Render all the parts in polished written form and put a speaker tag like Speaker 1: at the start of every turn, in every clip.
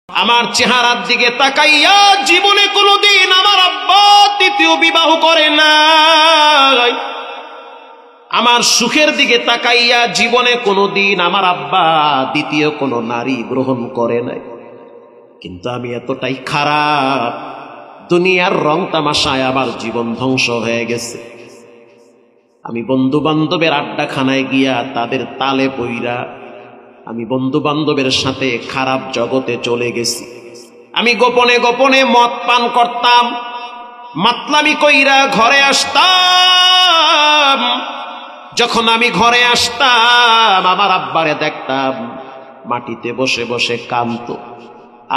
Speaker 1: আমার চেহারার দিকে তাকাইয়া জীবনে কোনোদিন আমার আব্বা দ্বিতীয় বিবাহ করে নাই। আমার সুখের দিকে তাকাইয়া জীবনে কোনোদিন আমার আব্বা দ্বিতীয় কোনো নারী গ্রহণ করে নাই। কিন্তু আমি এতটাই খারাপ, দুনিয়ার রং তামাশায় আমার জীবন ধ্বংস হয়ে গেছে। আমি বন্ধু বান্ধবের আড্ডাখানায় গিয়া তাদের তালে পইরা আমি বন্ধু বান্ধবের সাথে খারাপ জগতে চলে গেছি। আমি গোপনে গোপনে মদ পান করতাম, মাতলামি কইরা ঘরে আসতাম। যখন আমি ঘরে আসতাম আমার আব্বারে দেখতাম মাটিতে বসে বসে কাঁদতো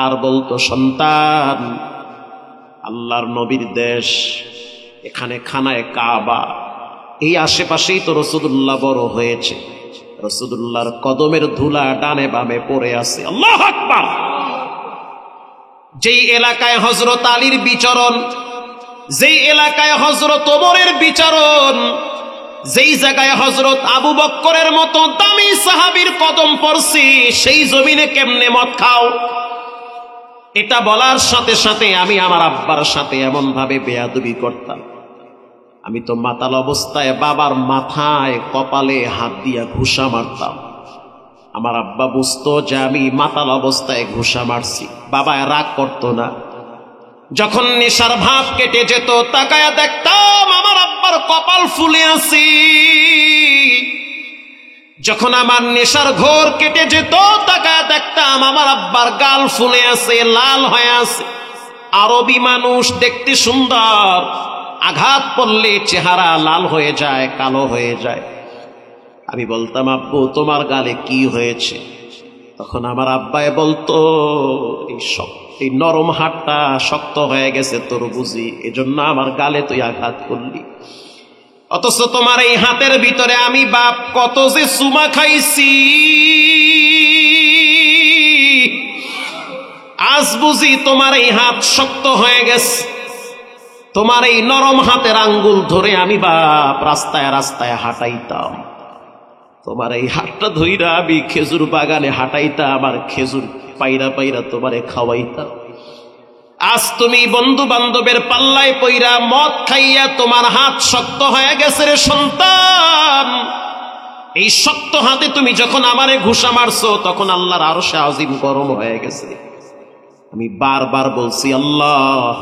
Speaker 1: আর বলতো, সন্তান, আল্লাহর নবীর দেশ, এখানে খানায় কাবা, এই আশেপাশেই তো রাসূলুল্লাহ বড় হয়েছে, রাসূলুল্লাহর কদমের ধুলা ডানে বামে পড়ে আছে। আল্লাহু আকবার। যেই এলাকায় হযরত আলীর বিচরণ, যেই এলাকায় হযরত ওমরের বিচরণ, যেই জায়গায় হযরত আবু বকরের মতো দামি সাহাবীর কদম পড়ছি, সেই জমিনে কেমনে মদ খাও? এটা বলার সাথে সাথে আমি আমার আব্বার সাথে এমন ভাবে বেয়াদবি করতাম। আমি তো মাতাল অবস্থায় বাবার মাথায় কপালে হাত দিয়া ঘুষা মারতাম। আমার আব্বা বুঝতো যে আমি মাতাল অবস্থায় ঘুষা মারছি, বাবা রাগ করতো না। যখন নেশার ভাব কেটে যেত তাকায়া দেখতাম আমার আব্বার কপাল ফুলে আছে। যখন আমার নেশার ঘোর কেটে যেত তাকায়া দেখতাম আমার আব্বার গাল ফুলে আছে, লাল হয়ে আছে। আরবি মানুষ দেখতে সুন্দর, আঘাত পড়লে চেহারা লাল হয়ে যায়, কালো হয়ে যায়। আমি বলতাম, আব্বু তোমার গালে কি হয়েছে? তখন আমার আব্বাই বলতো, এই নরম হাড়টা শক্ত হয়ে গেছে তোর বুঝি, এজন্য আমার গালে তুই আঘাত করলি। অথচ তোমার এই হাতের ভিতরে আমি বাপ কত যে চুমা খাইছি, আজ বুঝি তোমার এই হাত শক্ত হয়ে গেছে। তোমার এই নরম হাতের আঙ্গুল ধরে আমি বাপ রাস্তায় রাস্তায় হাঁটাইতাম, তোমার এই হাতটা ধইরা আমি খেজুর বাগানে হাঁটাইতাম আর খেজুর পাইরা পাইরা তোমারে খাওয়াইতাম। আজ তুমি বন্ধু বান্ধবের পাল্লায় পইরা মদ খাইয়া তোমার হাত শক্ত হয়ে গেছে রে সন্তান। এই শক্ত হাতে তুমি যখন আমারে ঘুষা মারছো তখন আল্লাহর আরশে আজিম গরম হয়ে গেছে। আমি বারবার বলছি, আল্লাহ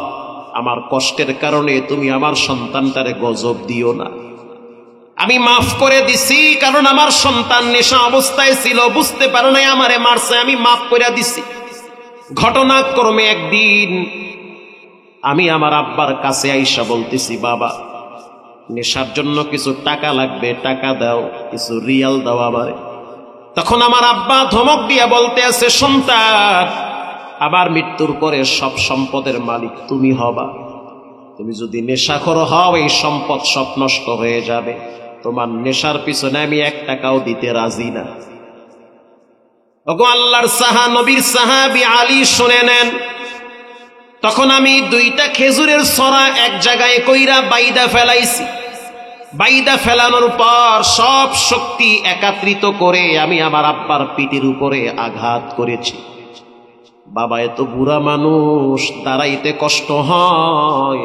Speaker 1: আমার কষ্টের কারণে তুমি আমার সন্তানটারে গজব দিও না। আমি মাফ করে দিছি, কারণ আমার সন্তান নেশা অবস্থায় ছিল, বুঝতে পারো নাই আমারে মারছে, আমি মাফ করে দিছি। ঘটনাক্রমে একদিন আমি আমার আব্বার কাছে আইসা বলতেছি, বাবা নেশার জন্য কিছু টাকা লাগবে, টাকা দাও, কিছু রিয়াল দাও আমারে। তখন আমার আব্বা ধমক দিয়া বলতে আছে, সন্তান, আবার মৃত্যুর পরে সব সম্পদের মালিক তুমি হবা। তুমি যদি নেশাখোর হও এই সম্পদ সব নষ্ট হয়ে যাবে। তোমার নেশার পিছনে আমি 1 টাকাও দিতে রাজি না। ওগো আল্লাহর নবীর সাহাবী আলী শুনে নেন। তখন আমি 2টা খেজুরের ছড়া এক জায়গায় কইরা বাইদা ফেলাইছি। বাইদা ফেলানোর পর সব শক্তি একত্রিত করে আমি আমার আব্বার পিঠের উপরে আঘাত করেছি। বাবা এত বুড়া মানুষ, দাঁড়াইতে কষ্ট হয়।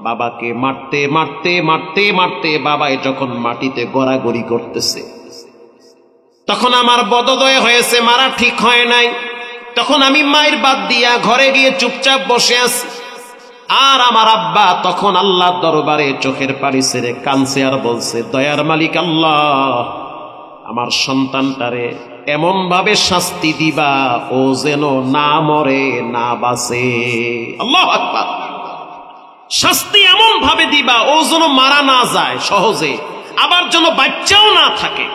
Speaker 1: বাবাকে মারতে মারতে মারতে মারতে বাবাই যখন মাটিতে গড়াগড়ি করতেছে, তখন আমার বদদয় হয়েছে, মারা ঠিক হয় নাই। তখন আমি মায়ের বাদ দিয়া ঘরে গিয়ে চুপচাপ বসে আছি। আর আমার আব্বা তখন আল্লাহর দরবারে চোখের পানি ছেড়ে কাঁদছে আর বলছে, দয়ার মালিক আল্লাহ, আমার সন্তানটারে এমন ভাবে শাস্তি দিবা ও যেন না মরে না বাঁচে। আল্লাহু আকবার। শাস্তি এমন ভাবে দিবা ও যেন মারা না যায় সহজে, আবার যেন বাচ্চাও না থাকে।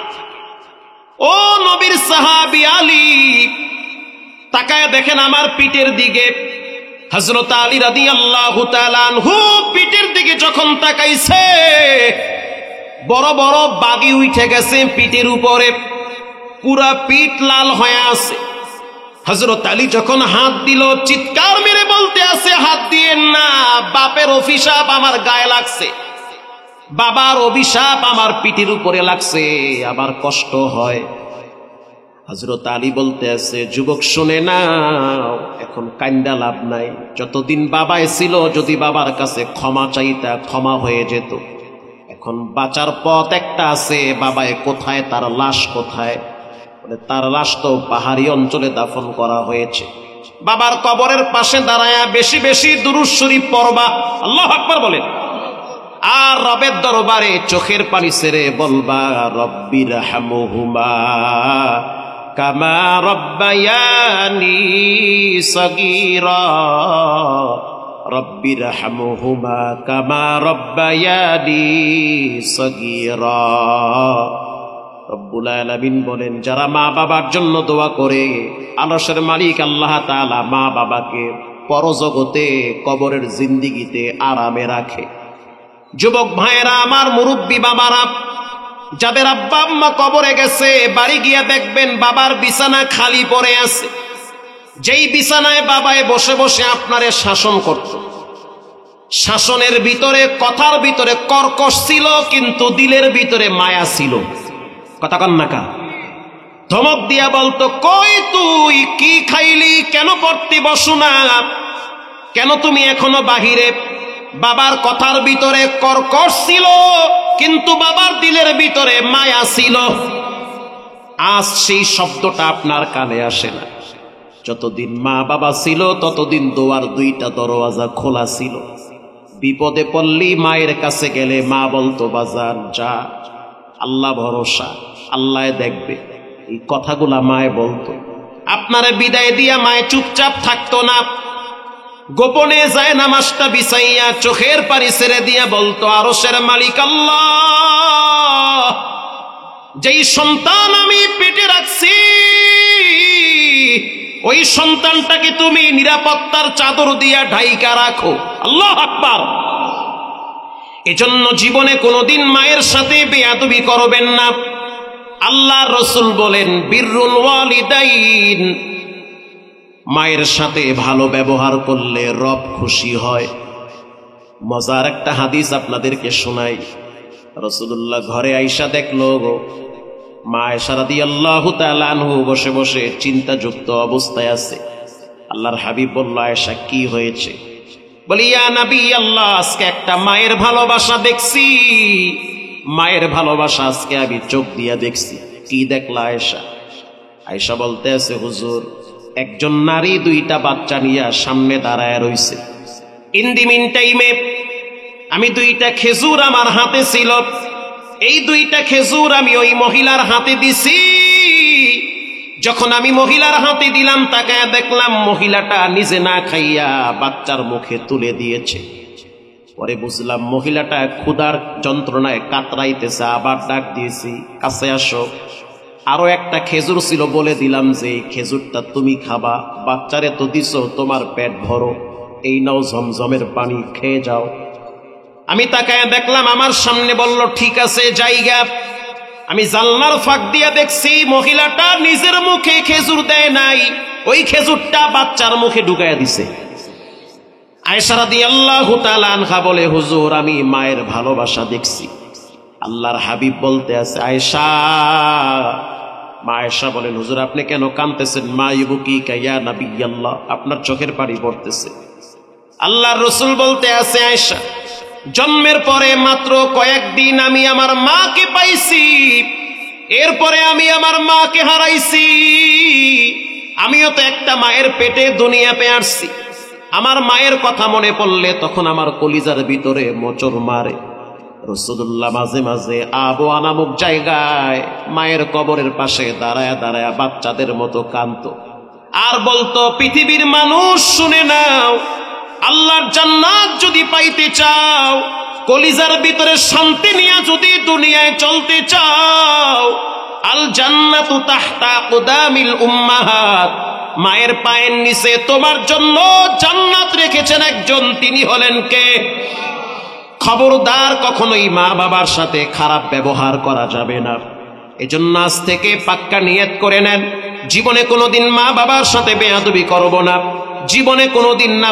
Speaker 1: ও নবীর সাহাবী আলী, তাকায় দেখেন আমার পিঠের দিকে। হযরত আলী রাদিয়াল্লাহু তাআলা আনহু পিঠের দিকে যখন তাকাইছে, বড় বড় বাগি উঠে গেছে পিঠের উপরে, পুরা পিঠ লাল হয়ে আছে। হযরত আলী যখন হাত দিল চিৎকার মেরে বলতে আছে, হাত দিয়েন না, বাপের অভিশাপ আমার গায়ে লাগছে, বাবার অভিশাপ আমার পিঠের উপরে লাগছে, আমার কষ্ট হয়। হযরত আলী বলতে আছে, যুবক শুনে নাও, এখন কান্দা লাভ নাই। যতদিন বাবায় ছিল যদি বাবার কাছে ক্ষমা চাইতা ক্ষমা হয়ে যেত। এখন বাঁচার পথ একটা আছে, বাবায় কোথায়, তার লাশ কোথায়? তার লাশ তো পাহাড়ি অঞ্চলে দাফন করা হয়েছে। বাবার কবরের পাশে দাঁড়ায়া বেশি বেশি দুরূদ শরীফ পড়বা, আল্লাহু আকবার বলেন, আর রবের দরবারে চোখের পানি ছেড়ে বলবা রব্বির হামহুমা কামা রব্বায়ানি সগীরা, রব্বির হামহুমা কামা রব্বায়ানি সগীরা। রব্বুল আলামিন বলেন, যারা মা বাবার জন্য দোয়া করে আরশের মালিক আল্লাহ তাআলা মা বাবাকে পরজগতে কবরের জিন্দিগিতে আরামে রাখে। যুবক ভাইয়েরা আমার, মুরব্বী বাবারা, যাদের আব্বা আম্মা কবরে গেছে, বাড়ি গিয়া দেখবেন বাবার বিছানা খালি পড়ে আছে। যেই বিছানায় বাবায় বসে বসে আপনারে শাসন করত, শাসনের ভিতরে কথার ভিতরে কর্কশ ছিল, কিন্তু দিলের ভিতরে মায়া ছিল। কথা কন না কা? ধমক দিয়া বলতো, কই তুই কি খাইলি, কেন পড়তে বসু না, কেন তুমি এখনো বাহিরে? বাবার কথার ভিতরে কর্কশ ছিল, কিন্তু বাবার দিলের ভিতরে মায়া ছিল। আজ সেই শব্দটা আপনার কানে আসে না। যতদিন মা বাবা ছিল ততদিন দোয়ার দুইটা দরওয়াজা খোলা ছিল। বিপদে পড়লি মায়ের কাছে গেলে মা বলতো, বাজার যা, আল্লাহ ভরসা, আল্লাহ দেখবে। এই কথাগুলা মায়ে বলতো। আপনারে বিদায় দিয়া মায়ে চুপচাপ থাকতো না, গোপনে যায় নামাজটা বিছাইয়া চোখের পানি ছেড়ে দিয়া বলতো, আরশের মালিক আল্লাহ, যেই সন্তান আমি পেটে রাখছি ওই সন্তানটাকে তুমি নিরাপত্তার চাদর দিয়া ঢাইকা রাখো। আল্লাহু আকবার। এজন্য জীবনে কোনোদিন মায়ের সাথে বেয়াদবি করবেন না। আল্লাহর রাসূল বলেন, বিররুল ওয়ালিদাইন, মায়ের সাথে ভালো ব্যবহার করলে রব খুশি হয়। মজার একটা হাদিস আপনাদেরকে শোনাই। রাসূলুল্লাহ ঘরে আয়েশা দেখলো মা আয়েশা রাদিয়াল্লাহু তাআলা আনহু বসে বসে চিন্তাযুক্ত অবস্থায় আছে। আল্লাহর হাবিব বলল, আয়েশা কি হয়েছে? বলি, ইয়া নবী আল্লাহ, আজকে একটা মায়ের ভালোবাসা দেখছি, মায়ের ভালোবাসা আজকে আমি চোখ দিয়া দেখছি। কি দেখলা আয়েশা? আয়েশা বলতে আছে, হুজুর, একজন নারী দুইটা বাচ্চা নিয়ে সামনে দাঁড়ায় রইছে। ইন দি মিন টাইমে আমি দুইটা খেজুর আমার হাতে ছিল, এই দুইটা খেজুর আমি ওই মহিলার হাতে দিছি। যখন আমি মহিলার হাতে দিলাম, তাকায় দেখলাম মহিলাটা নিজে না খাইয়া বাচ্চার মুখে তুলে দিয়েছে। পরে বুঝলাম মহিলাটা ক্ষুধার যন্ত্রণায় কাতরাইতেছে। আবার ডাক দিয়েছি, কাছে আসো। আরো একটা খেজুর ছিল, বলে দিলাম যে এই খেজুরটা তুমি খাবা, বাচ্চারে তো দিছো, তোমার পেট ভরো, এই নাও জমজমের পানি, খেয়ে যাও। আমি তাকায় দেখলাম আমার সামনে, বলল ঠিক আছে জায়গা। আমি জানলার ফাঁক দিয়া দেখছি মহিলাটা নিজের মুখে খেজুর দেয় নাই, ওই খেজুরটা বাচ্চার মুখে ঢুকাইয়া দিছে। আয়েশা রাদিয়াল্লাহু তাআলা আনহা বলে, হুজুর, আমি মায়ের ভালোবাসা দেখছি। আল্লাহর হাবিব বলতে আছে, আয়েশা। মা আয়েশা বলেন, হুজুর, আপনি কেন কাঁদতেছেন? মা ইবুকিকা ইয়া নবিয়াল্লাহ, আপনার চোখের পানি পড়তেছে। আল্লাহর রাসূল বলতে আছে, আয়েশা, জন্মের পরে মাত্র কয়েকদিন আমি আমার মাকে পাইছি, এরপরে আমি আমার মাকে হারাইছি। আমিও তো একটা মায়ের পেটে দুনিয়াতে আসছি। আমার মায়ের কথা মনে পড়লে তখন আমার কলিজার ভিতরে মোচড় মারে। রাসূলুল্লাহ মাঝে মাঝে আবওয়া নামক জায়গায় মায়ের কবরের পাশে দাঁড়ায়া দাঁড়ায়া বাচ্চাদের মতো কাঁদতো আর বলতো, পৃথিবীর মানুষ শুনে নাও, আল্লাহর জান্নাত যদি পাইতে চাও, কলিজার ভিতরে শান্তি নিয়ে যদি দুনিয়ায় চলতে চাও, আল জান্নাতু তাহতা কুদামিল উম্মাহাত, মায়ের পায়ের নিচে তোমার জন্য জান্নাত রেখেছেন একজন, তিনি হলেন কে? খবরদার, কখনোই মা বাবার সাথে খারাপ ব্যবহার করা যাবে না। এজন্য আজ থেকে পাক্কা নিয়ত করে নেন, জীবনে কোনোদিন মা বাবার সাথে বেয়াদবি করব না, জীবনে কোনোদিন না